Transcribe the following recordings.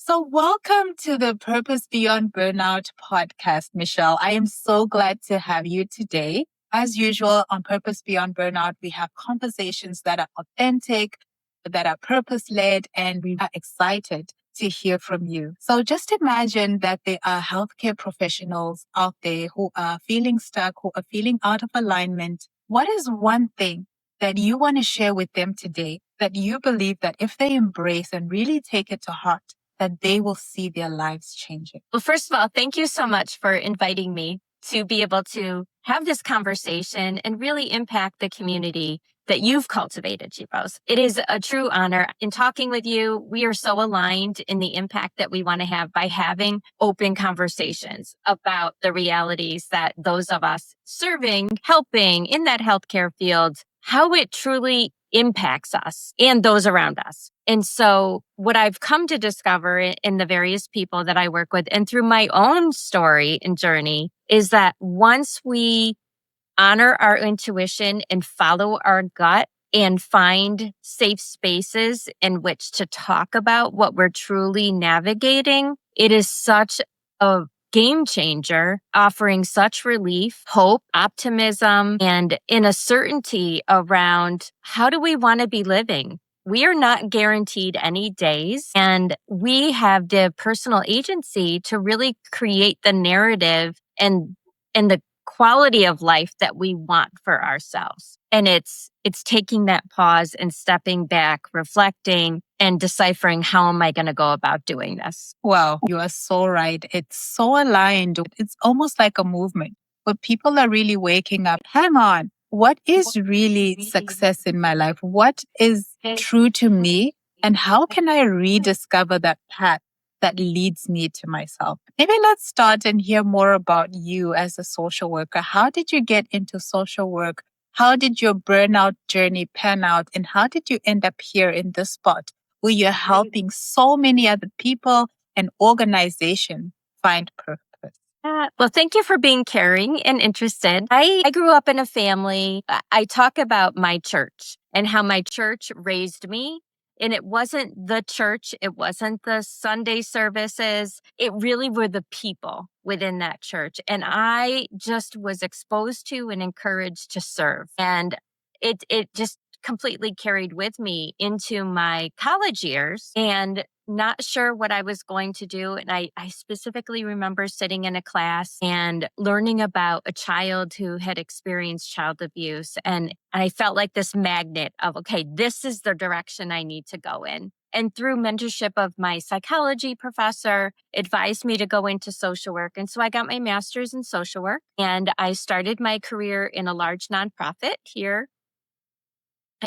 So, welcome to the Purpose Beyond Burnout podcast, Meichle. I am so glad to have you today. As usual, on Purpose Beyond Burnout, we have conversations that are authentic, that are purpose led, and we are excited to hear from you. So, just imagine that there are healthcare professionals out there who are feeling stuck, who are feeling out of alignment. What is one thing that you want to share with them today that you believe that if they embrace and really take it to heart, that they will see their lives changing? Well, first of all, thank you so much for inviting me to be able to have this conversation and really impact the community that you've cultivated, Chipos. It is a true honor. In talking with you, we are so aligned in the impact that we want to have by having open conversations about the realities that those of us serving, helping in that healthcare field, how it truly impacts us and those around us. And so what I've come to discover in the various people that I work with and through my own story and journey is that once we honor our intuition and follow our gut and find safe spaces in which to talk about what we're truly navigating, it is such a game changer, offering such relief, hope, optimism, and in a certainty around how do we want to be living? We are not guaranteed any days, and we have the personal agency to really create the narrative and the quality of life that we want for ourselves. And it's taking that pause and stepping back, reflecting and deciphering how am I going to go about doing this. Wow, you are so right. It's so aligned. It's almost like a movement where people are really waking up. Hang on. What is really success in my life? What is true to me? And how can I rediscover that path that leads me to myself? Maybe let's start and hear more about you as a social worker. How did you get into social work? How did your burnout journey pan out? And how did you end up here in this spot where you're helping so many other people and organizations find purpose? Well, thank you for being caring and interested. I grew up in a family. I talk about my church and how my church raised me. And it wasn't the church. It wasn't the Sunday services. It really were the people within that church. And I just was exposed to and encouraged to serve. And it just completely carried with me into my college years and not sure what I was going to do. And I specifically remember sitting in a class and learning about a child who had experienced child abuse. And I felt like this magnet of, okay, this is the direction I need to go in. And through mentorship of my psychology professor, advised me to go into social work. And so I got my master's in social work and I started my career in a large nonprofit here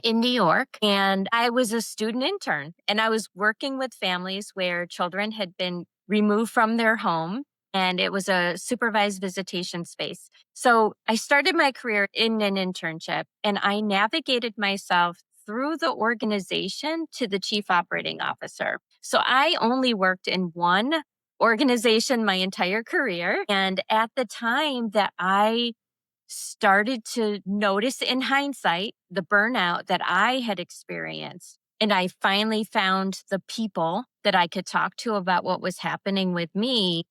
in New York. And I was a student intern and I was working with families where children had been removed from their home. And it was a supervised visitation space. So I started my career in an internship and I navigated myself through the organization to the chief operating officer. So I only worked in one organization my entire career. And at the time that I started to notice in hindsight the burnout that I had experienced. And I finally found the people that I could talk to about what was happening with me.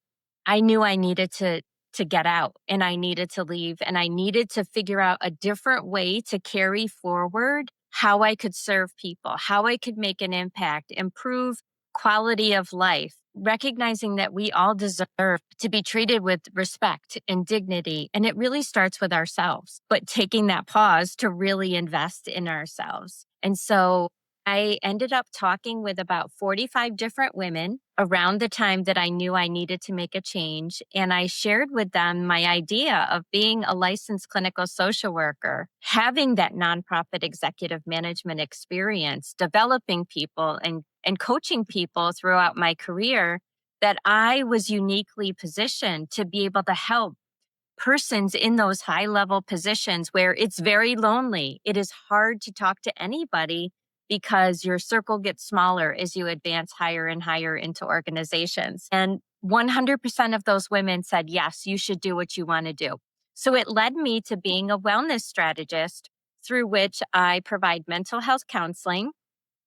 I knew I needed to get out and I needed to leave and I needed to figure out a different way to carry forward how I could serve people, how I could make an impact, improve quality of life, recognizing that we all deserve to be treated with respect and dignity. And it really starts with ourselves, but taking that pause to really invest in ourselves. And so I ended up talking with about 45 different women around the time that I knew I needed to make a change. And I shared with them my idea of being a licensed clinical social worker, having that nonprofit executive management experience, developing people and coaching people throughout my career, that I was uniquely positioned to be able to help persons in those high level positions where it's very lonely. It is hard to talk to anybody because your circle gets smaller as you advance higher and higher into organizations. And 100% of those women said, yes, you should do what you want to do. So it led me to being a wellness strategist through which I provide mental health counseling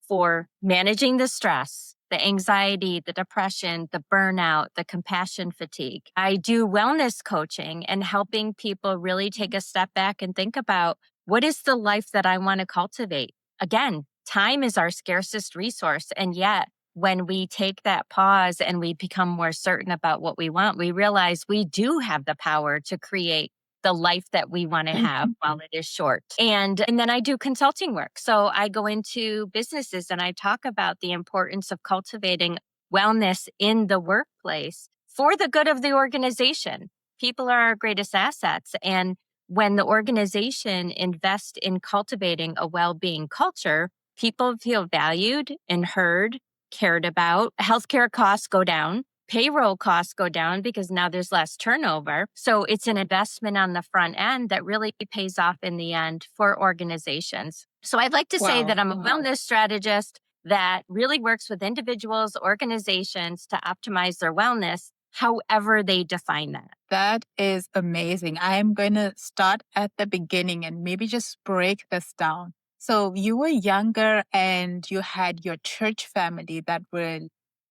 for managing the stress, the anxiety, the depression, the burnout, the compassion fatigue. I do wellness coaching and helping people really take a step back and think about what is the life that I want to cultivate. Again, time is our scarcest resource. And yet, when we take that pause and we become more certain about what we want, we realize we do have the power to create the life that we want to have while it is short. And then I do consulting work. So I go into businesses and I talk about the importance of cultivating wellness in the workplace for the good of the organization. People are our greatest assets. And when the organization invests in cultivating a well-being culture, people feel valued and heard, cared about. Healthcare costs go down. Payroll costs go down because now there's less turnover. So it's an investment on the front end that really pays off in the end for organizations. So I'd like to say that Wow. I'm a wellness strategist that really works with individuals, organizations to optimize their wellness, however they define that. That is amazing. I am going to start at the beginning and maybe just break this down. So you were younger and you had your church family that were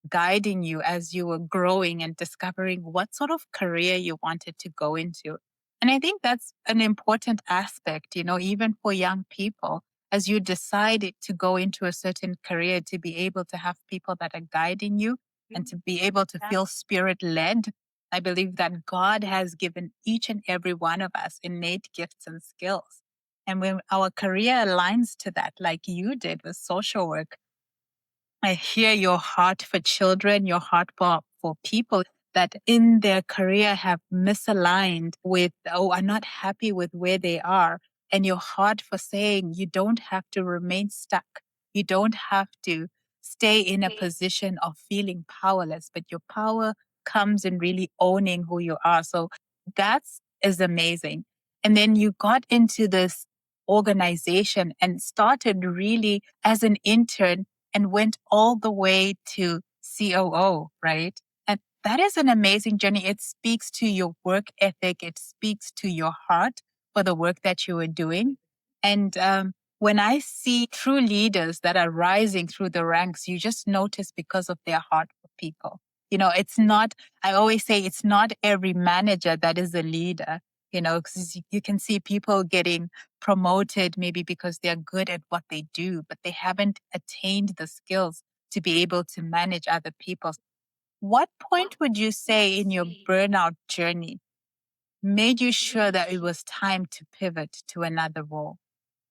guiding you as you were growing and discovering what sort of career you wanted to go into. And I think that's an important aspect, even for young people, as you decided to go into a certain career, to be able to have people that are guiding you and to be able to feel spirit led. I believe that God has given each and every one of us innate gifts and skills. And when our career aligns to that, like you did with social work, I hear your heart for children, your heart for people that in their career have misaligned with, are not happy with where they are. And your heart for saying you don't have to remain stuck. You don't have to stay in a position of feeling powerless, but your power comes in really owning who you are. So that's is amazing. And then you got into this organization and started really as an intern and went all the way to COO, right? And that is an amazing journey. It speaks to your work ethic. It speaks to your heart for the work that you are doing. And when I see true leaders that are rising through the ranks, you just notice because of their heart for people. It's not, I always say it's not every manager that is a leader, because you can see people getting promoted maybe because they're good at what they do, but they haven't attained the skills to be able to manage other people. What point would you say in your burnout journey made you sure that it was time to pivot to another role?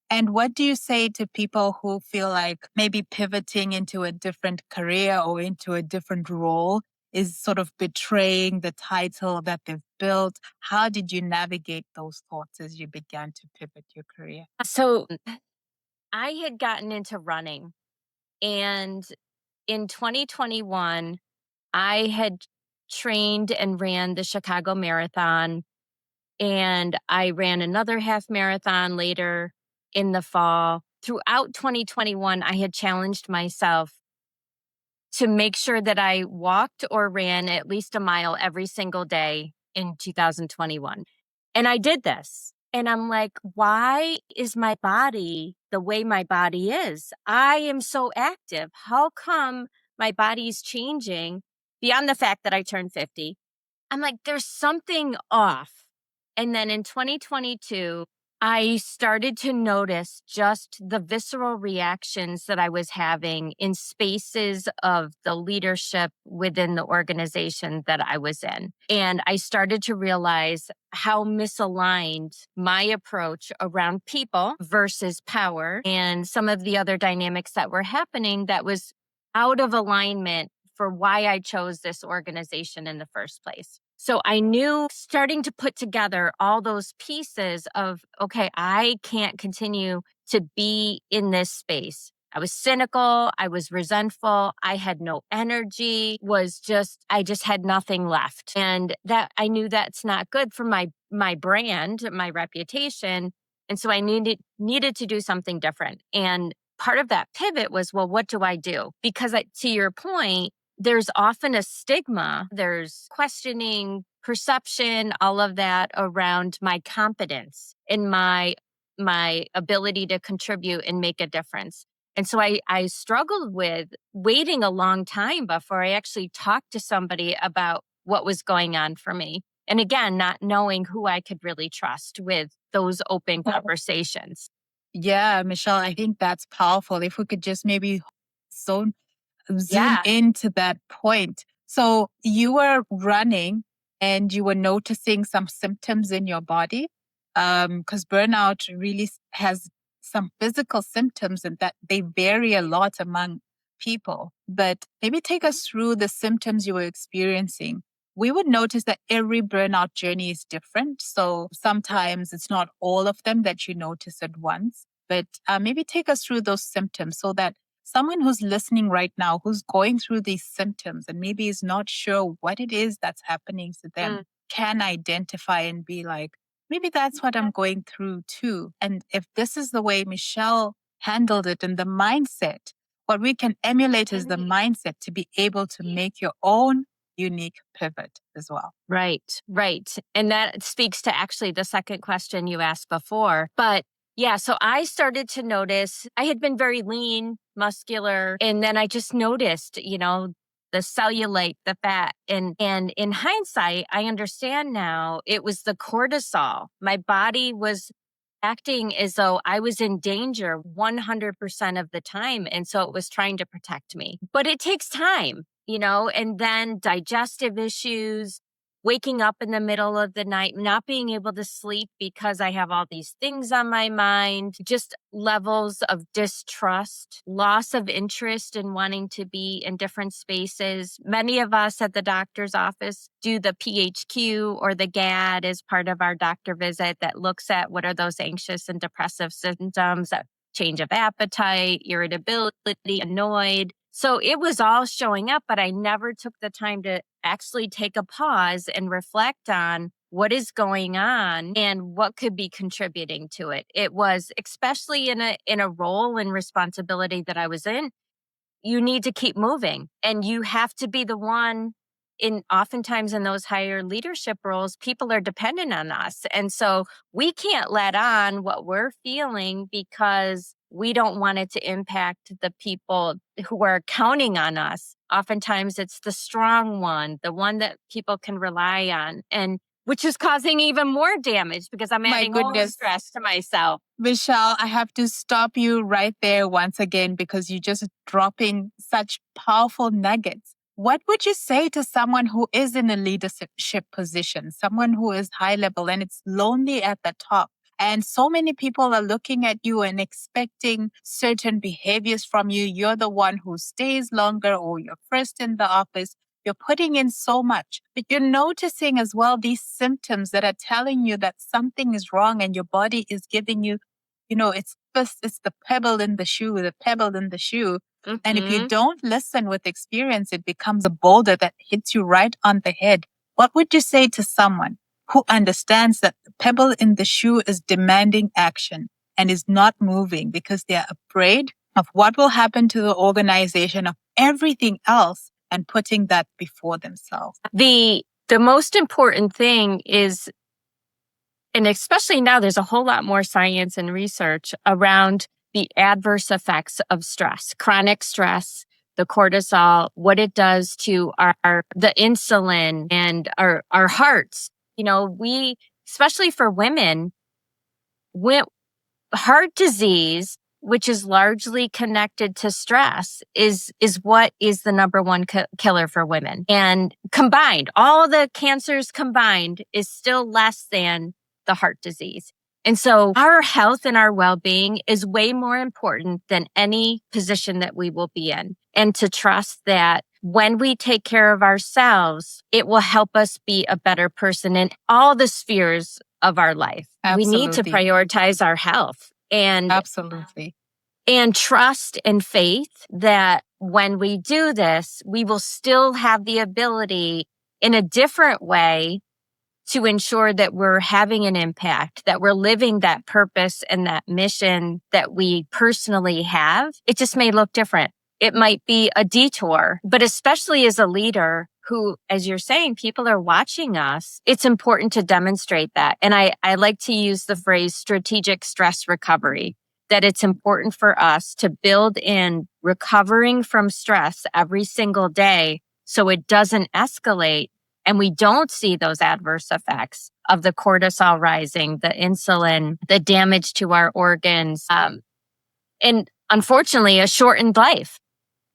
And what do you say to people who feel like maybe pivoting into a different career or into a different role is sort of betraying the title that they've built? How did you navigate those thoughts as you began to pivot your career? So I had gotten into running, and in 2021, I had trained and ran the Chicago Marathon, and I ran another half marathon later in the fall. Throughout 2021, I had challenged myself to make sure that I walked or ran at least a mile every single day in 2021. And I did this. And I'm like, why is my body the way my body is? I am so active. How come my body's changing beyond the fact that I turned 50? I'm like, there's something off. And then in 2022, I started to notice just the visceral reactions that I was having in spaces of the leadership within the organization that I was in. And I started to realize how misaligned my approach around people versus power and some of the other dynamics that were happening that was out of alignment for why I chose this organization in the first place. So I knew starting to put together all those pieces of, okay, I can't continue to be in this space. I was cynical. I was resentful. I had no energy, I just had nothing left. And that I knew that's not good for my brand, my reputation. And so I needed to do something different. And part of that pivot was, well, what do I do? Because to your point, there's often a stigma. There's questioning, perception, all of that around my competence and my ability to contribute and make a difference. And so I struggled with waiting a long time before I actually talked to somebody about what was going on for me. And again, not knowing who I could really trust with those open conversations. Yeah, Michelle, I think that's powerful. If we could just maybe zone zoom Yeah. into that point. So you were running and you were noticing some symptoms in your body. Because burnout really has some physical symptoms and that they vary a lot among people. But maybe take us through the symptoms you were experiencing. We would notice that every burnout journey is different. So sometimes it's not all of them that you notice at once. But maybe take us through those symptoms so that someone who's listening right now, who's going through these symptoms and maybe is not sure what it is that's happening to them, Mm. can identify and be like, maybe that's what I'm going through too. And if this is the way Michelle handled it and the mindset, what we can emulate is the mindset to be able to make your own unique pivot as well. Right, right. And that speaks to actually the second question you asked before. But yeah, so I started to notice I had been very lean, muscular, and then I just noticed, the cellulite, the fat. And in hindsight, I understand now it was the cortisol. My body was acting as though I was in danger 100% of the time. And so it was trying to protect me. But it takes time, and then digestive issues, waking up in the middle of the night, not being able to sleep because I have all these things on my mind, just levels of distrust, loss of interest in wanting to be in different spaces. Many of us at the doctor's office do the PHQ or the GAD as part of our doctor visit that looks at what are those anxious and depressive symptoms, change of appetite, irritability, annoyed. So it was all showing up, but I never took the time to actually take a pause and reflect on what is going on and what could be contributing to it. It was especially in a role and responsibility that I was in, you need to keep moving and you have to be the one. In oftentimes in those higher leadership roles, people are dependent on us. And so we can't let on what we're feeling because we don't want it to impact the people who are counting on us. Oftentimes it's the strong one, the one that people can rely on, and which is causing even more damage because I'm My adding more goodness. stress to myself. Michelle, I have to stop you right there once again because you're just dropping such powerful nuggets. What would you say to someone who is in a leadership position, someone who is high level and it's lonely at the top? And so many people are looking at you and expecting certain behaviors from you. You're the one who stays longer or you're first in the office. You're putting in so much, but you're noticing as well these symptoms that are telling you that something is wrong and your body is giving you, it's first, it's the pebble in the shoe, the pebble in the shoe. And if you Mhm. don't listen with experience, it becomes a boulder that hits you right on the head. What would you say to someone who understands that the pebble in the shoe is demanding action and is not moving because they're afraid of what will happen to the organization, of everything else, and putting that before themselves? The most important thing is, and especially now there's a whole lot more science and research around the adverse effects of stress, chronic stress, the cortisol, what it does to the insulin and our hearts. We, especially for women, heart disease, which is largely connected to stress, is what is the number one killer for women. And combined, all the cancers combined is still less than the heart disease. And so our health and our well-being is way more important than any position that we will be in. And to trust that when we take care of ourselves, it will help us be a better person in all the spheres of our life. We need to Absolutely. prioritize our health Absolutely. and trust and faith that when we do this, we will still have the ability in a different way to ensure that we're having an impact, that we're living that purpose and that mission that we personally have. It just may look different. It might be a detour, but especially as a leader who, as you're saying, people are watching us, it's important to demonstrate that. And I like to use the phrase strategic stress recovery. that it's important for us to build in recovering from stress every single day so it doesn't escalate and we don't see those adverse effects of the cortisol rising, the insulin, the damage to our organs, and unfortunately, a shortened life.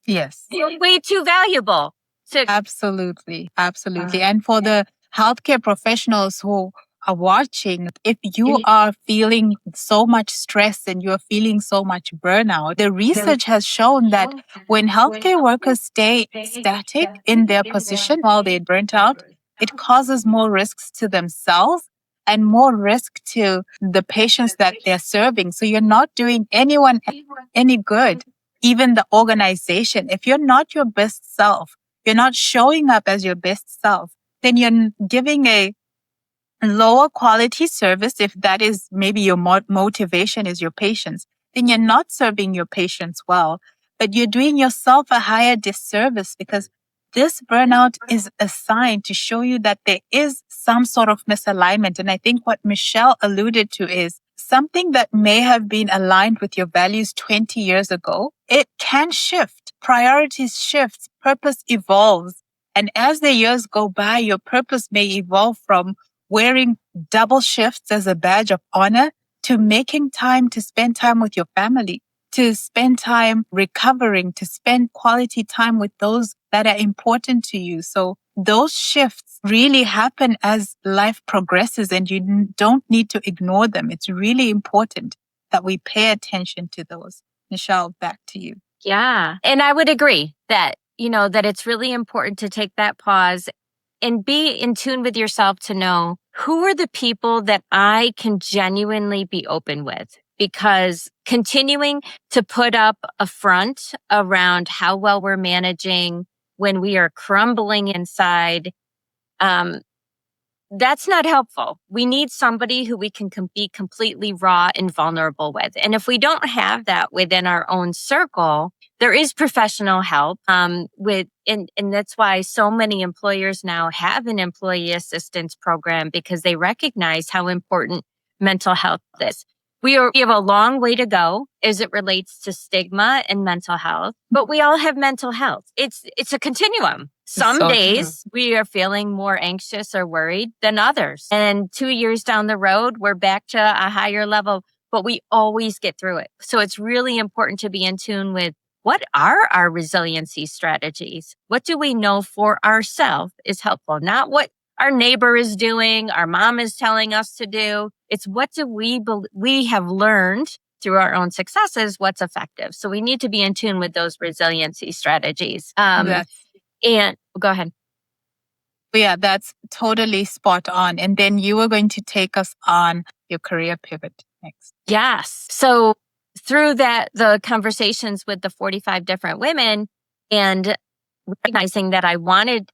Yes. You're way too valuable. Absolutely. Absolutely. And for the healthcare professionals who are watching, if you are feeling so much stress and you're feeling so much burnout, the research has shown that when healthcare workers stay static in their position while they're burnt out, it causes more risks to themselves and more risk to the patients that they're serving. So you're not doing anyone any good, even the organization. If you're not your best self, you're not showing up as your best self, then you're giving a lower quality service. If that is maybe your motivation is your patients, then you're not serving your patients well, but you're doing yourself a higher disservice because this burnout is a sign to show you that there is some sort of misalignment. And I think what Meichle alluded to is something that may have been aligned with your values 20 years ago. It can shift. Priorities shift. Purpose evolves. And as the years go by, your purpose may evolve from wearing double shifts as a badge of honor to making time to spend time with your family, to spend time recovering, to spend quality time with those that are important to you. So those shifts really happen as life progresses and you don't need to ignore them. It's really important that we pay attention to those. Meichle, back to you. Yeah. And I would agree that, that it's really important to take that pause and be in tune with yourself to know who are the people that I can genuinely be open with. Because continuing to put up a front around how well we're managing when we are crumbling inside, that's not helpful. We need somebody who we can be completely raw and vulnerable with. And if we don't have that within our own circle, there is professional help and that's why so many employers now have an employee assistance program because they recognize how important mental health is. We have a long way to go as it relates to stigma and mental health, but we all have mental health. It's a continuum. Some days we are feeling more anxious or worried than others. And 2 years down the road, we're back to a higher level, but we always get through it. So it's really important to be in tune with what are our resiliency strategies? What do we know for ourselves is helpful? Not what our neighbor is doing, our mom is telling us to do. It's what do we have learned through our own successes, what's effective. So we need to be in tune with those resiliency strategies. And go ahead. Yeah, that's totally spot on. And then you were going to take us on your career pivot next. Yes. So through the conversations with the 45 different women and recognizing that I wanted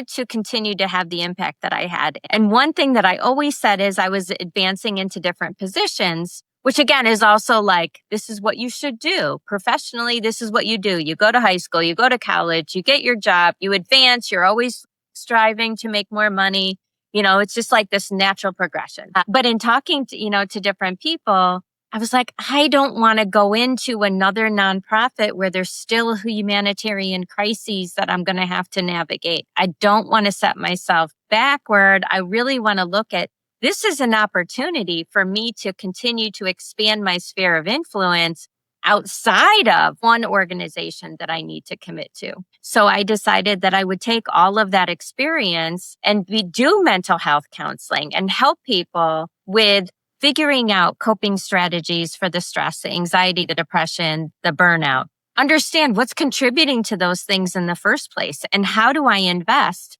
to continue to have the impact that I had. And one thing that I always said is I was advancing into different positions, which again is also like, this is what you should do. Professionally, this is what you do. You go to high school, you go to college, you get your job, you advance, you're always striving to make more money. It's just like this natural progression. But in talking to different people, I was like, I don't want to go into another nonprofit where there's still humanitarian crises that I'm going to have to navigate. I don't want to set myself backward. I really want to look at this is an opportunity for me to continue to expand my sphere of influence outside of one organization that I need to commit to. So I decided that I would take all of that experience and do mental health counseling and help people with figuring out coping strategies for the stress, the anxiety, the depression, the burnout. Understand what's contributing to those things in the first place and how do I invest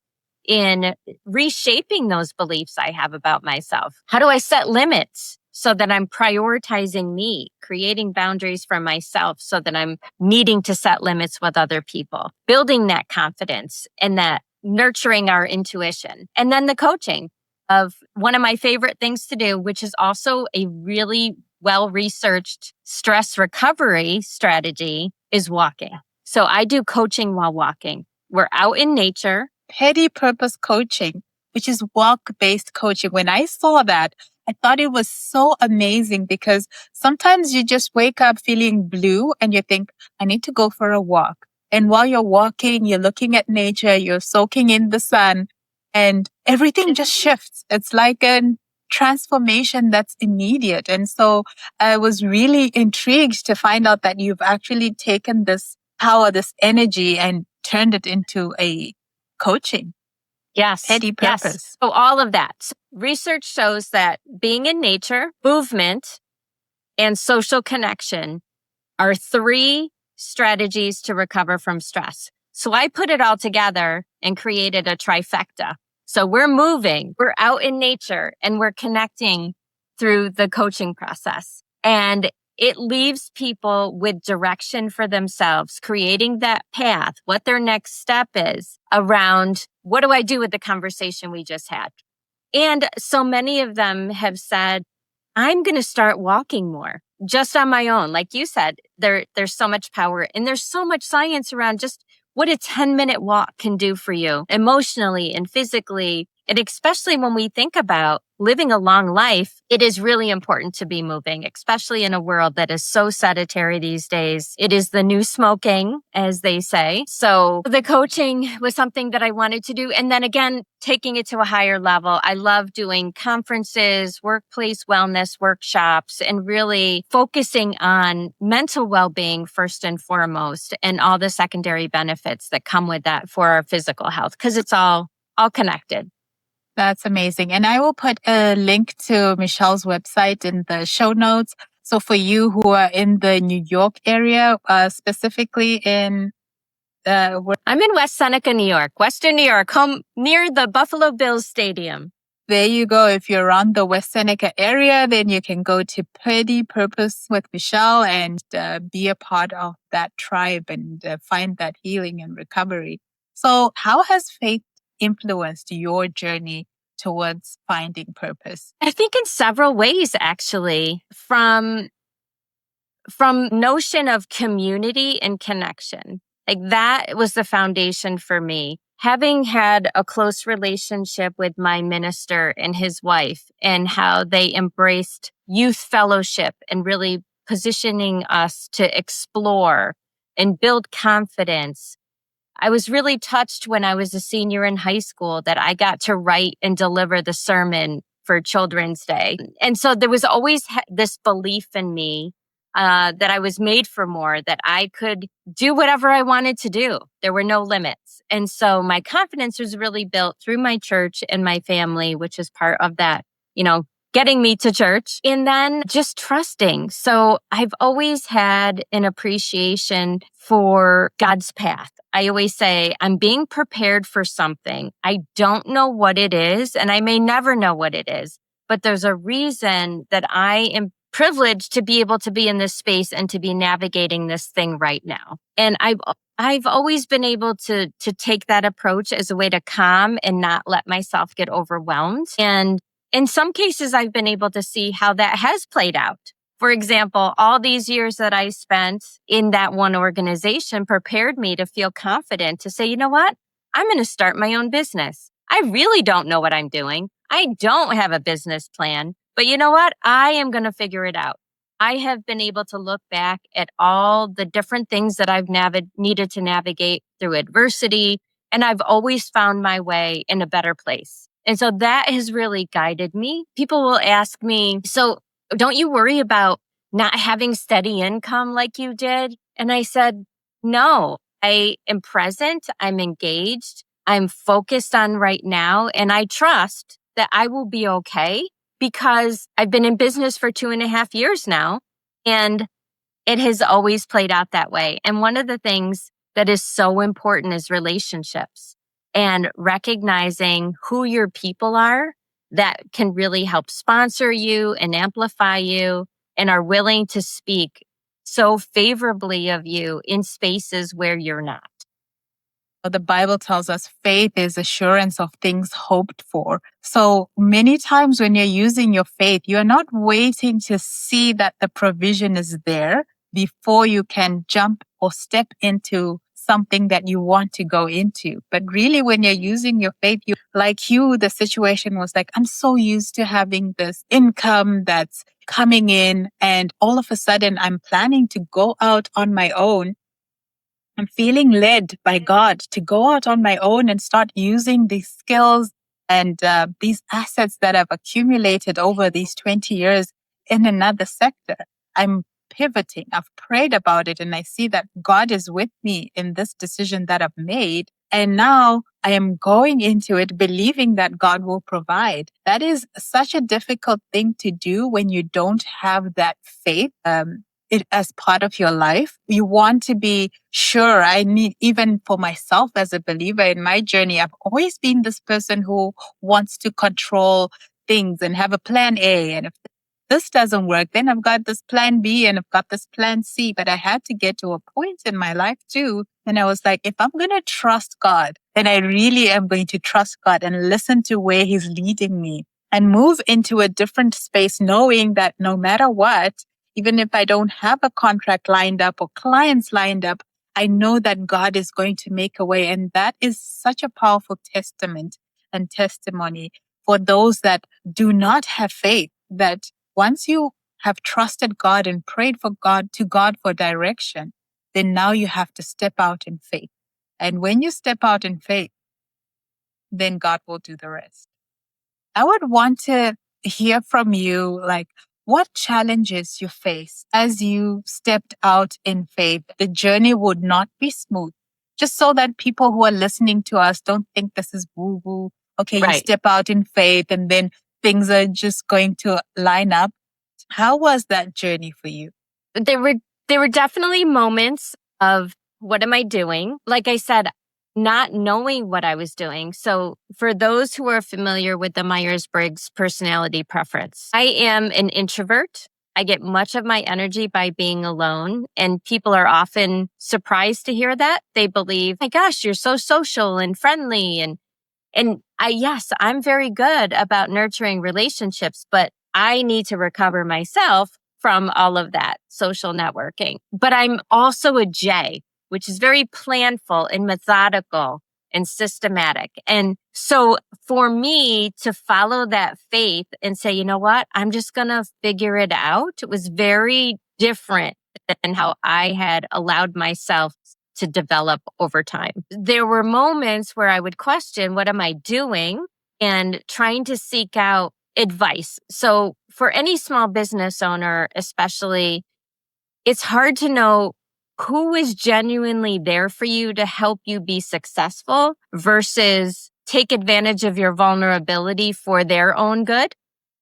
in reshaping those beliefs I have about myself? How do I set limits so that I'm prioritizing me, creating boundaries for myself so that I'm needing to set limits with other people, building that confidence and that nurturing our intuition. And then the coaching of one of my favorite things to do, which is also a really well-researched stress recovery strategy, is walking. So I do coaching while walking. We're out in nature. Petty purpose coaching, which is walk-based coaching. When I saw that, I thought it was so amazing because sometimes you just wake up feeling blue and you think, I need to go for a walk. And while you're walking, you're looking at nature, you're soaking in the sun, and everything just shifts. It's like a transformation that's immediate. And so I was really intrigued to find out that you've actually taken this power, this energy, and turned it into a coaching, Yes. petty Yes. purpose. So all of that. So research shows that being in nature, movement, and social connection are 3 strategies to recover from stress. So I put it all together and created a trifecta. So we're moving, we're out in nature, and we're connecting through the coaching process. And it leaves people with direction for themselves, creating that path, what their next step is around what do I do with the conversation we just had. And so many of them have said, I'm going to start walking more just on my own. Like you said, there's so much power and there's so much science around just what a 10-minute walk can do for you emotionally and physically. And especially when we think about living a long life, it is really important to be moving, especially in a world that is so sedentary these days. It is the new smoking, as they say. So the coaching was something that I wanted to do. And then again, taking it to a higher level. I love doing conferences, workplace wellness workshops, and really focusing on mental well-being first and foremost, and all the secondary benefits that come with that for our physical health, because it's all connected. That's amazing. And I will put a link to Meichelle's website in the show notes. So for you who are in the New York area, specifically in I'm in West Seneca, New York, Western New York, home near the Buffalo Bills Stadium. there you go. If you're around the West Seneca area, then you can go to Petty Purpose with Meichle and be a part of that tribe and find that healing and recovery. So how has faith influenced your journey towards finding purpose? I think in several ways, actually, from notion of community and connection. Like that was the foundation for me. Having had a close relationship with my minister and his wife and how they embraced youth fellowship and really positioning us to explore and build confidence. I was really touched when I was a senior in high school that I got to write and deliver the sermon for Children's Day. And so there was always this belief in me that I was made for more, that I could do whatever I wanted to do. There were no limits. And so my confidence was really built through my church and my family, which is part of that, getting me to church, and then just trusting. So I've always had an appreciation for God's path. I always say, I'm being prepared for something. I don't know what it is, and I may never know what it is, but there's a reason that I am privileged to be able to be in this space and to be navigating this thing right now. And I've always been able to take that approach as a way to calm and not let myself get overwhelmed. And in some cases, I've been able to see how that has played out. For example, all these years that I spent in that one organization prepared me to feel confident to say, you know what? I'm going to start my own business. I really don't know what I'm doing. I don't have a business plan, but you know what? I am going to figure it out. I have been able to look back at all the different things that I've needed to navigate through adversity, and I've always found my way in a better place. And so that has really guided me. People will ask me, so don't you worry about not having steady income like you did? And I said, no, I am present. I'm engaged. I'm focused on right now. And I trust that I will be okay because I've been in business for 2.5 years now. And it has always played out that way. And one of the things that is so important is relationships and recognizing who your people are that can really help sponsor you and amplify you and are willing to speak so favorably of you in spaces where you're not. The Bible tells us faith is assurance of things hoped for. So many times when you're using your faith, you're not waiting to see that the provision is there before you can jump or step into something that you want to go into. But really, when you're using your faith, the situation was like, I'm so used to having this income that's coming in, and all of a sudden I'm planning to go out on my own. I'm feeling led by God to go out on my own and start using these skills and these assets that I've accumulated over these 20 years in another sector. I'm pivoting. I've prayed about it, and I see that God is with me in this decision that I've made. And now I am going into it believing that God will provide. That is such a difficult thing to do when you don't have that faith. It as part of your life. You want to be sure. I need, even for myself as a believer in my journey, I've always been this person who wants to control things and have a plan A. And if this doesn't work, then I've got this plan B and I've got this plan C. But I had to get to a point in my life too. And I was like, if I'm going to trust God, then I really am going to trust God and listen to where He's leading me and move into a different space, knowing that no matter what, even if I don't have a contract lined up or clients lined up, I know that God is going to make a way. And that is such a powerful testament and testimony for those that do not have faith, that once you have trusted God and prayed to God for direction, then now you have to step out in faith. And when you step out in faith, then God will do the rest. I would want to hear from you, like, what challenges you faced as you stepped out in faith. The journey would not be smooth, just so that people who are listening to us don't think this is woo woo. Okay, you Right. step out in faith and then things are just going to line up. How was that journey for you? There were definitely moments of what am I doing? Like I said, not knowing what I was doing. So for those who are familiar with the Myers-Briggs personality preference, I am an introvert. I get much of my energy by being alone, and people are often surprised to hear that. They believe, my gosh, you're so social and friendly, yes, I'm very good about nurturing relationships, but I need to recover myself from all of that social networking. But I'm also a J, which is very planful and methodical and systematic. And so for me to follow that faith and say, you know what, I'm just going to figure it out, it was very different than how I had allowed myself to develop over time. There were moments where I would question, what am I doing? And trying to seek out advice. So for any small business owner, especially, it's hard to know who is genuinely there for you to help you be successful versus take advantage of your vulnerability for their own good.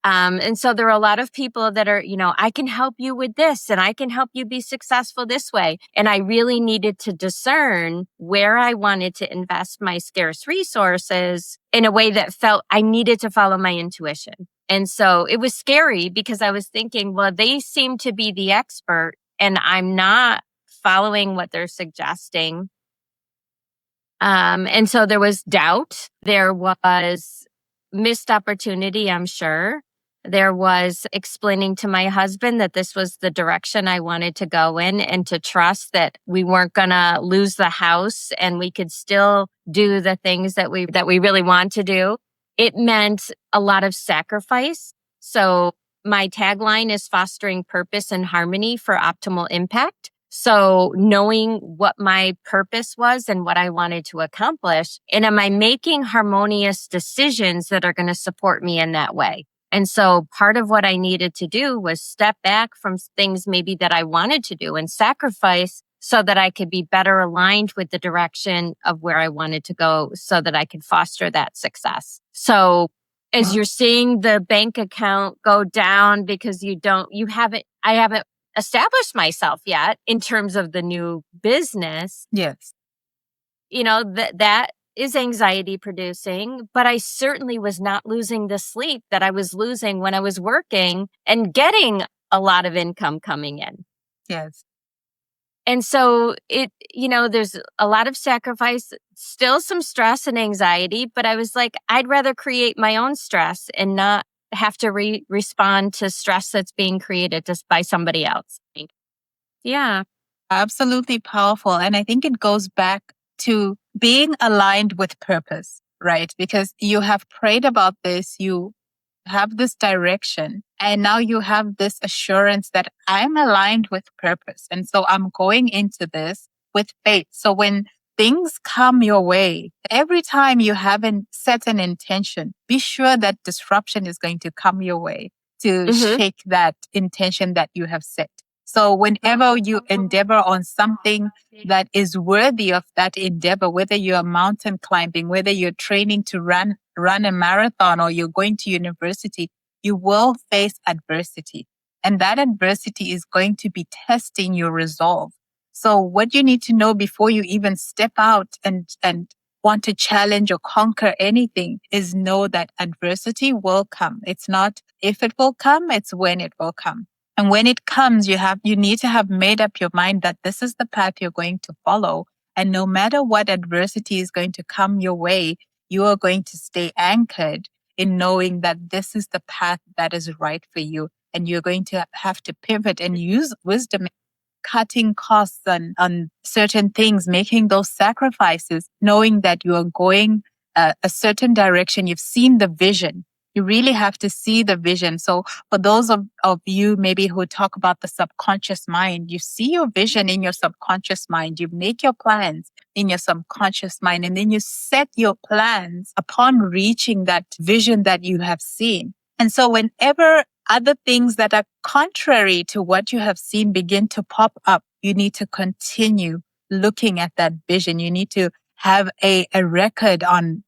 And so there are a lot of people that are, I can help you with this and I can help you be successful this way. And I really needed to discern where I wanted to invest my scarce resources in a way that felt I needed to follow my intuition. And so it was scary because I was thinking, well, they seem to be the expert and I'm not following what they're suggesting. And so there was doubt. There was missed opportunity, I'm sure. There was explaining to my husband that this was the direction I wanted to go in and to trust that we weren't going to lose the house and we could still do the things that we really want to do. It meant a lot of sacrifice. So my tagline is fostering purpose and harmony for optimal impact. So knowing what my purpose was and what I wanted to accomplish, and am I making harmonious decisions that are going to support me in that way? And so part of what I needed to do was step back from things maybe that I wanted to do and sacrifice so that I could be better aligned with the direction of where I wanted to go so that I could foster that success. So as you're seeing the bank account go down because I haven't established myself yet in terms of the new business, Yes. that is anxiety producing, but I certainly was not losing the sleep that I was losing when I was working and getting a lot of income coming in. Yes. And so there's a lot of sacrifice, still some stress and anxiety, but I was like, I'd rather create my own stress and not have to respond to stress that's being created just by somebody else. Yeah. Absolutely powerful. And I think it goes back to being aligned with purpose, right? Because you have prayed about this, you have this direction, and now you have this assurance that I'm aligned with purpose. And so I'm going into this with faith. So when things come your way, every time you haven't set an intention, be sure that disruption is going to come your way to Hmm. shake that intention that you have set. So whenever you endeavor on something that is worthy of that endeavor, whether you're mountain climbing, whether you're training to run a marathon or you're going to university, you will face adversity. And that adversity is going to be testing your resolve. So what you need to know before you even step out and want to challenge or conquer anything is know that adversity will come. It's not if it will come, it's when it will come. And when it comes, you need to have made up your mind that this is the path you're going to follow. And no matter what adversity is going to come your way, you are going to stay anchored in knowing that this is the path that is right for you. And you're going to have to pivot and use wisdom, cutting costs on certain things, making those sacrifices, knowing that you are going a certain direction. You've seen the vision. You really have to see the vision. So for those of you maybe who talk about the subconscious mind, you see your vision in your subconscious mind. You make your plans in your subconscious mind, and then you set your plans upon reaching that vision that you have seen. And so whenever other things that are contrary to what you have seen begin to pop up, you need to continue looking at that vision. You need to have a record on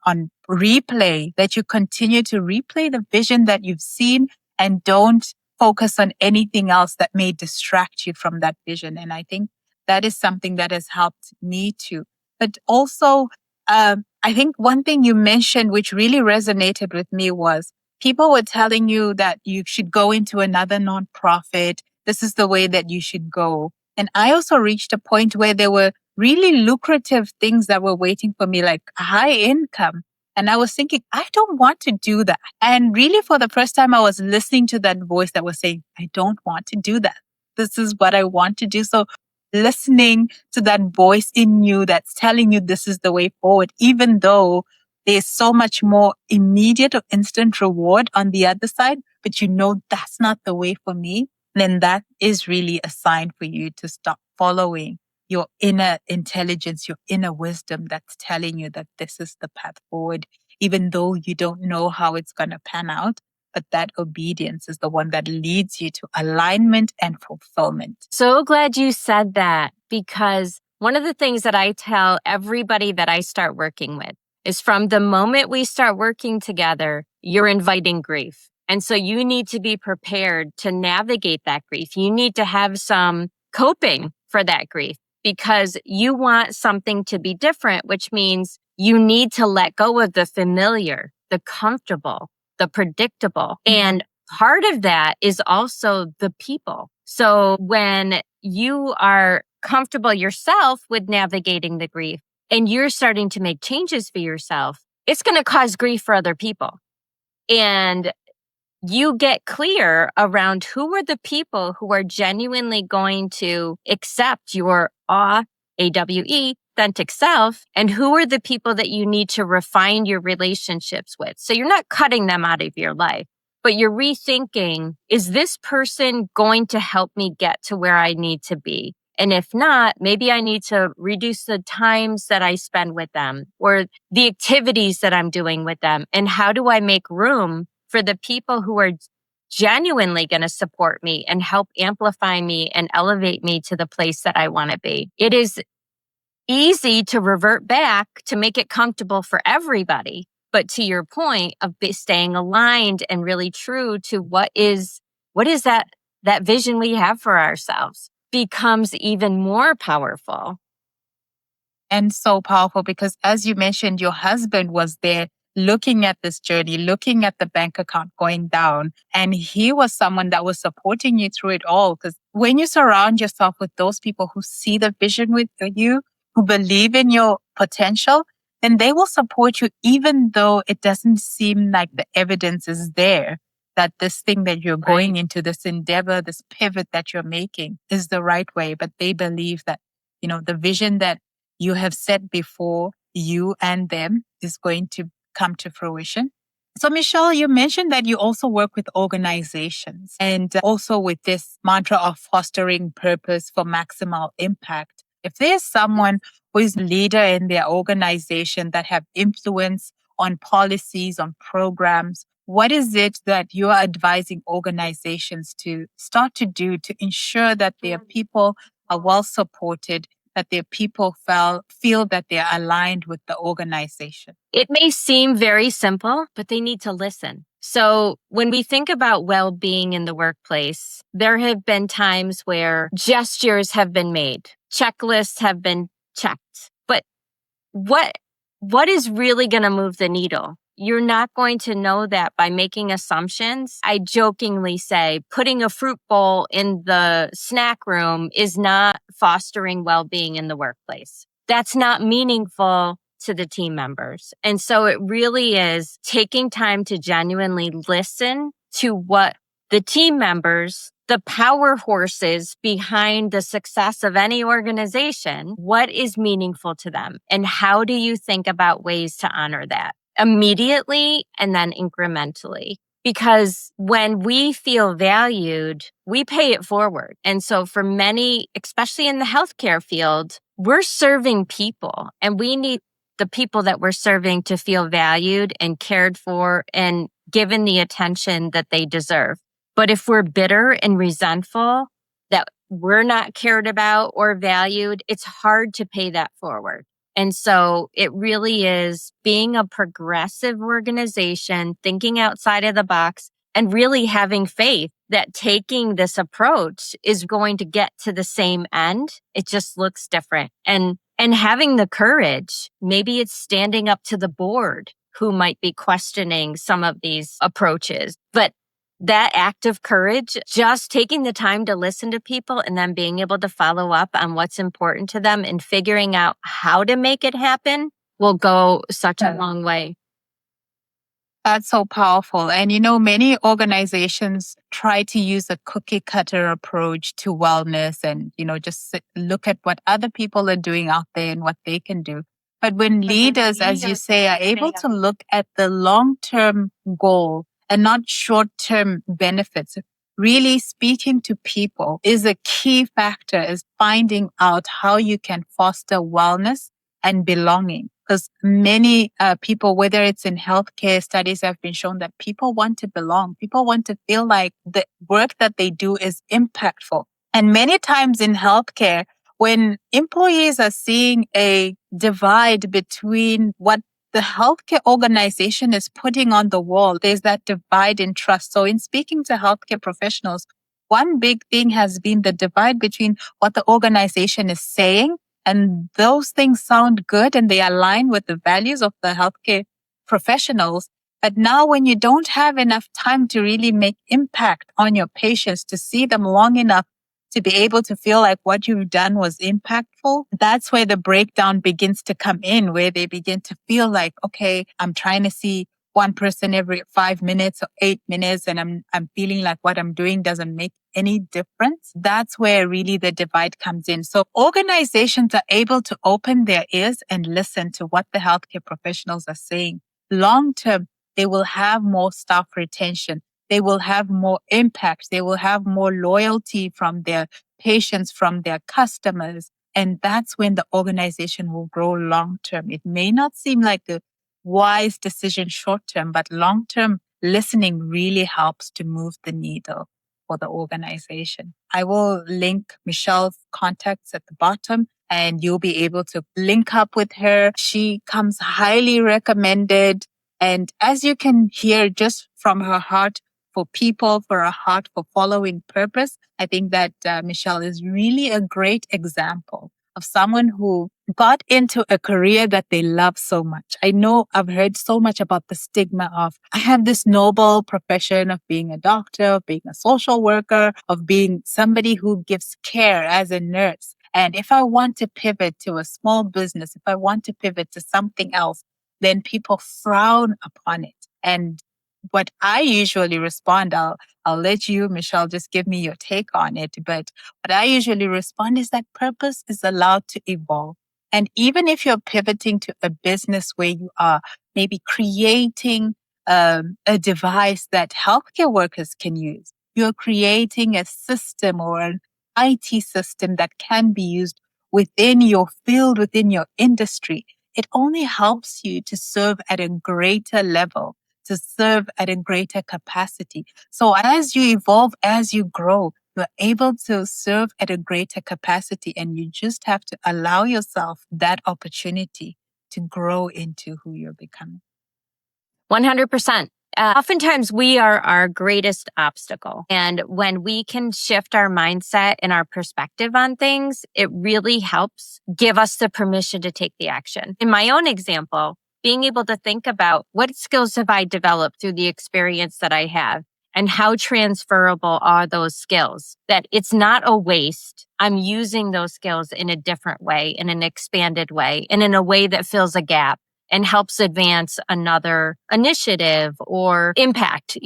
replay, that you continue to replay the vision that you've seen and don't focus on anything else that may distract you from that vision. And I think that is something that has helped me too. But also, I think one thing you mentioned, which really resonated with me, was people were telling you that you should go into another nonprofit. This is the way that you should go. And I also reached a point where there were really lucrative things that were waiting for me, like high income. And I was thinking, I don't want to do that. And really, for the first time, I was listening to that voice that was saying, I don't want to do that. This is what I want to do. So listening to that voice in you that's telling you this is the way forward, even though there's so much more immediate or instant reward on the other side, but you know that's not the way for me, then that is really a sign for you to stop following your inner intelligence, your inner wisdom that's telling you that this is the path forward, even though you don't know how it's going to pan out. But that obedience is the one that leads you to alignment and fulfillment. So glad you said that, because one of the things that I tell everybody that I start working with is from the moment we start working together, you're inviting grief. And so you need to be prepared to navigate that grief. You need to have some coping for that grief, because you want something to be different, which means you need to let go of the familiar, the comfortable, the predictable. And part of that is also the people. So when you are comfortable yourself with navigating the grief and you're starting to make changes for yourself, it's going to cause grief for other people. And you get clear around who are the people who are genuinely going to accept your AWE, authentic self, and who are the people that you need to refine your relationships with. So you're not cutting them out of your life, but you're rethinking, is this person going to help me get to where I need to be? And if not, maybe I need to reduce the times that I spend with them or the activities that I'm doing with them. And how do I make room for the people who are genuinely going to support me and help amplify me and elevate me to the place that I want to be? It is easy to revert back to make it comfortable for everybody. But to your point of staying aligned and really true to what is that vision we have for ourselves becomes even more powerful. And so powerful because, as you mentioned, your husband was there looking at this journey, looking at the bank account going down. And he was someone that was supporting you through it all. Because when you surround yourself with those people who see the vision with you, who believe in your potential, then they will support you even though it doesn't seem like the evidence is there. that this thing that you're Right. going into, this endeavor, this pivot that you're making is the right way. But they believe that, the vision that you have set before you and them is going to come to fruition. So, Meichle, you mentioned that you also work with organizations and also with this mantra of fostering purpose for maximal impact. If there's someone who is a leader in their organization that have influence on policies, on programs, what is it that you are advising organizations to start to do to ensure that their people are well supported, that their people feel that they're aligned with the organization? It may seem very simple, but they need to listen. So when we think about well-being in the workplace, there have been times where gestures have been made, checklists have been checked. But what is really going to move the needle? You're not going to know that by making assumptions. I jokingly say putting a fruit bowl in the snack room is not fostering well-being in the workplace. That's not meaningful to the team members. And so it really is taking time to genuinely listen to what the team members, the power horses behind the success of any organization, what is meaningful to them? And how do you think about ways to honor that immediately and then incrementally? Because when we feel valued, we pay it forward. And so for many, especially in the healthcare field, we're serving people and we need the people that we're serving to feel valued and cared for and given the attention that they deserve. But if we're bitter and resentful that we're not cared about or valued, it's hard to pay that forward. And so it really is being a progressive organization, thinking outside of the box, and really having faith that taking this approach is going to get to the same end. It just looks different. And having the courage, maybe it's standing up to the board who might be questioning some of these approaches. But that act of courage, just taking the time to listen to people and then being able to follow up on what's important to them and figuring out how to make it happen will go such a long way. That's so powerful. And many organizations try to use a cookie cutter approach to wellness and, just look at what other people are doing out there and what they can do. But when leaders, as you say, are able to look at the long-term goal and not short-term benefits, really speaking to people is a key factor, is finding out how you can foster wellness and belonging. Because many people, whether it's in healthcare, studies have been shown that people want to belong. People want to feel like the work that they do is impactful. And many times in healthcare, when employees are seeing a divide between what the healthcare organization is putting on the wall, there's that divide in trust. So in speaking to healthcare professionals, one big thing has been the divide between what the organization is saying, and those things sound good and they align with the values of the healthcare professionals. But now when you don't have enough time to really make impact on your patients, to see them long enough to be able to feel like what you've done was impactful, that's where the breakdown begins to come in, where they begin to feel like, okay, I'm trying to see one person every 5 minutes or 8 minutes, and I'm feeling like what I'm doing doesn't make any difference. That's where really the divide comes in. So organizations are able to open their ears and listen to what the healthcare professionals are saying. Long term, they will have more staff retention. They will have more impact. They will have more loyalty from their patients, from their customers. And that's when the organization will grow long term. It may not seem like a wise decision short term, but long term listening really helps to move the needle for the organization. I will link Meichle's contacts at the bottom and you'll be able to link up with her. She comes highly recommended. And as you can hear just from her heart for people, for a heart for following purpose, I think that Meichle is really a great example of someone who got into a career that they love so much. I know I've heard so much about the stigma of, I have this noble profession of being a doctor, of being a social worker, of being somebody who gives care as a nurse. And if I want to pivot to a small business, if I want to pivot to something else, then people frown upon it. And what I usually respond, I'll let you, Meichle, just give me your take on it. But what I usually respond is that purpose is allowed to evolve. And even if you're pivoting to a business where you are maybe creating a device that healthcare workers can use, you're creating a system or an IT system that can be used within your field, within your industry. It only helps you to serve at a greater level, to serve at a greater capacity. So as you evolve, as you grow, you're able to serve at a greater capacity, and you just have to allow yourself that opportunity to grow into who you're becoming. 100%. Oftentimes, we are our greatest obstacle. And when we can shift our mindset and our perspective on things, it really helps give us the permission to take the action. In my own example, being able to think about what skills have I developed through the experience that I have and how transferable are those skills, that it's not a waste. I'm using those skills in a different way, in an expanded way, and in a way that fills a gap and helps advance another initiative or impact,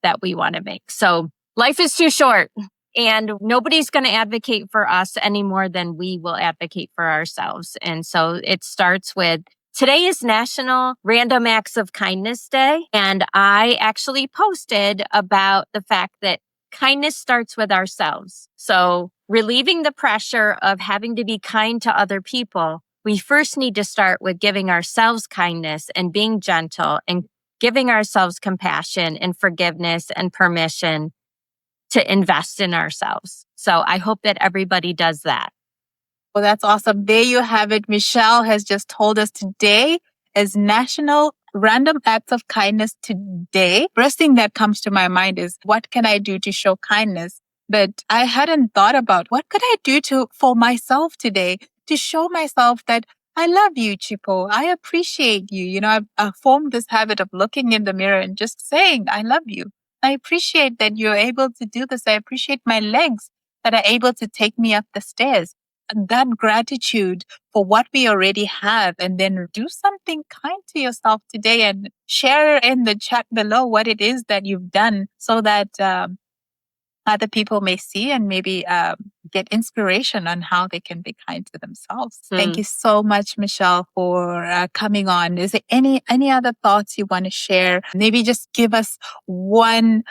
that we want to make. So life is too short, and nobody's going to advocate for us any more than we will advocate for ourselves. And so it starts with, today is National Random Acts of Kindness Day. And I actually posted about the fact that kindness starts with ourselves. So relieving the pressure of having to be kind to other people, we first need to start with giving ourselves kindness and being gentle and giving ourselves compassion and forgiveness and permission to invest in ourselves. So I hope that everybody does that. Well, that's awesome. There you have it. Meichle has just told us today is National Random Acts of Kindness Today. First thing that comes to my mind is, what can I do to show kindness? But I hadn't thought about what could I do for myself today to show myself that I love you, Chipo. I appreciate you. I've formed this habit of looking in the mirror and just saying, I love you. I appreciate that you're able to do this. I appreciate my legs that are able to take me up the stairs. And that gratitude for what we already have, and then do something kind to yourself today and share in the chat below what it is that you've done so that other people may see and maybe get inspiration on how they can be kind to themselves. Thank you so much, Meichle, for coming on. Is there any other thoughts you want to share? Maybe just give us one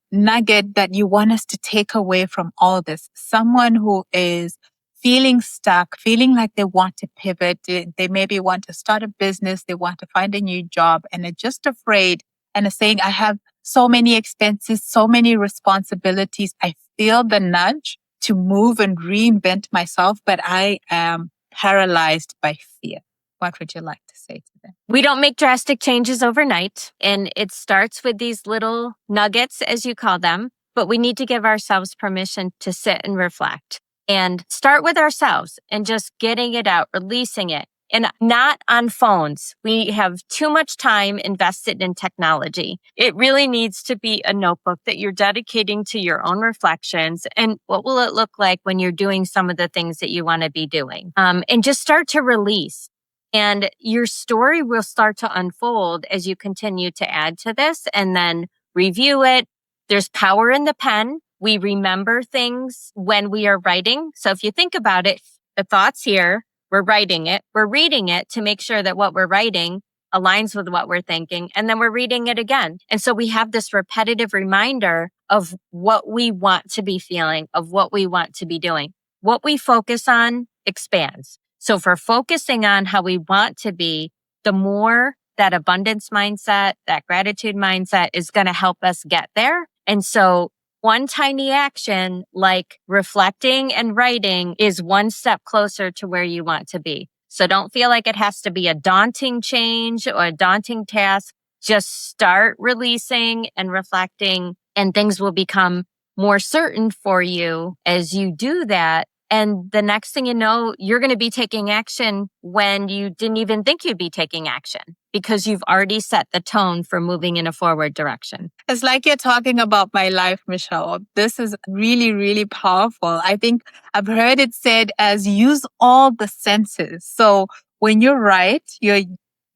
nugget that you want us to take away from all this. Someone who is feeling stuck, feeling like they want to pivot, they maybe want to start a business, they want to find a new job, and are just afraid and are saying, I have so many expenses, so many responsibilities. I feel the nudge to move and reinvent myself, but I am paralyzed by fear. What would you like to say to them? We don't make drastic changes overnight, and it starts with these little nuggets, as you call them, but we need to give ourselves permission to sit and reflect and start with ourselves and just getting it out, releasing it. And not on phones. We have too much time invested in technology. It really needs to be a notebook that you're dedicating to your own reflections and what will it look like when you're doing some of the things that you want to be doing. And just start to release. And your story will start to unfold as you continue to add to this and then review it. There's power in the pen. We remember things when we are writing. So if you think about it, the thoughts here, we're writing it, we're reading it to make sure that what we're writing aligns with what we're thinking, and then we're reading it again. And so we have this repetitive reminder of what we want to be feeling, of what we want to be doing. What we focus on expands. So if we're focusing on how we want to be, the more that abundance mindset, that gratitude mindset is going to help us get there. And so one tiny action like reflecting and writing is one step closer to where you want to be. So don't feel like it has to be a daunting change or a daunting task. Just start releasing and reflecting, and things will become more certain for you as you do that. And the next thing you know, you're going to be taking action when you didn't even think you'd be taking action because you've already set the tone for moving in a forward direction. It's like you're talking about my life, Meichle. This is really, really powerful. I think I've heard it said as use all the senses. So when you write, you're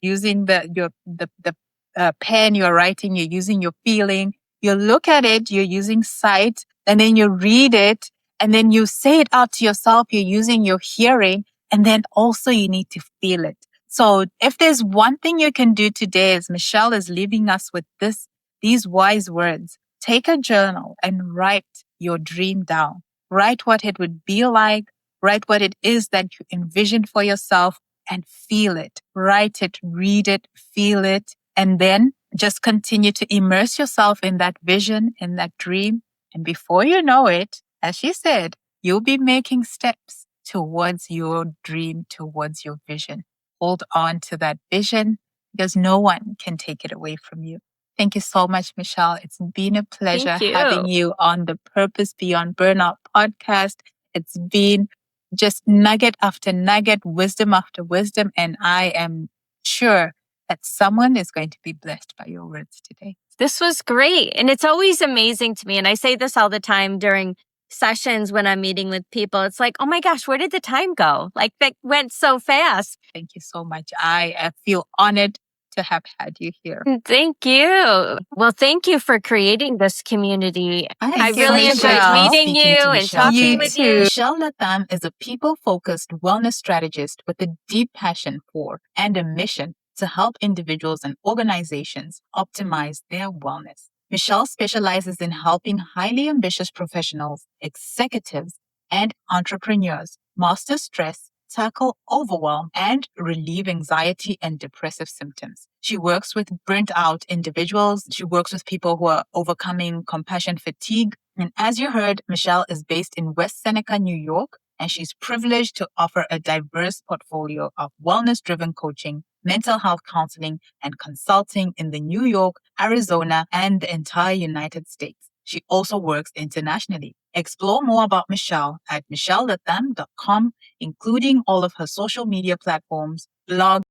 using the pen, you're writing, you're using your feeling. You look at it, you're using sight, and then you read it, and then you say it out to yourself, you're using your hearing, and then also you need to feel it. So if there's one thing you can do today, as Meichle is leaving us with these wise words, take a journal and write your dream down. Write what it would be like, write what it is that you envision for yourself, and feel it. Write it, read it, feel it, and then just continue to immerse yourself in that vision, in that dream. And before you know it, as she said, you'll be making steps towards your dream, towards your vision. Hold on to that vision because no one can take it away from you. Thank you so much, Meichle. It's been a pleasure Thank having you. you on the Purpose Beyond Burnout podcast. It's been just nugget after nugget, wisdom after wisdom, and I am sure that someone is going to be blessed by your words today. This was great. And it's always amazing to me. And I say this all the time during sessions when I'm meeting with people. It's like, oh my gosh, where did the time go? Like that went so fast. Thank you so much. I feel honored to have had you here. Thank you. Well, thank you for creating this community. I really enjoyed meeting you and talking with you. Meichle Latham is a people-focused wellness strategist with a deep passion for and a mission to help individuals and organizations optimize their wellness. Meichle specializes in helping highly ambitious professionals, executives, and entrepreneurs master stress, tackle overwhelm, and relieve anxiety and depressive symptoms. She works with burnt out individuals. She works with people who are overcoming compassion fatigue. And as you heard, Meichle is based in West Seneca, New York, and she's privileged to offer a diverse portfolio of wellness-driven coaching, mental health counseling, and consulting in the New York, Arizona, and the entire United States. She also works internationally. Explore more about Meichle at meichellelatham.com, including all of her social media platforms, blog,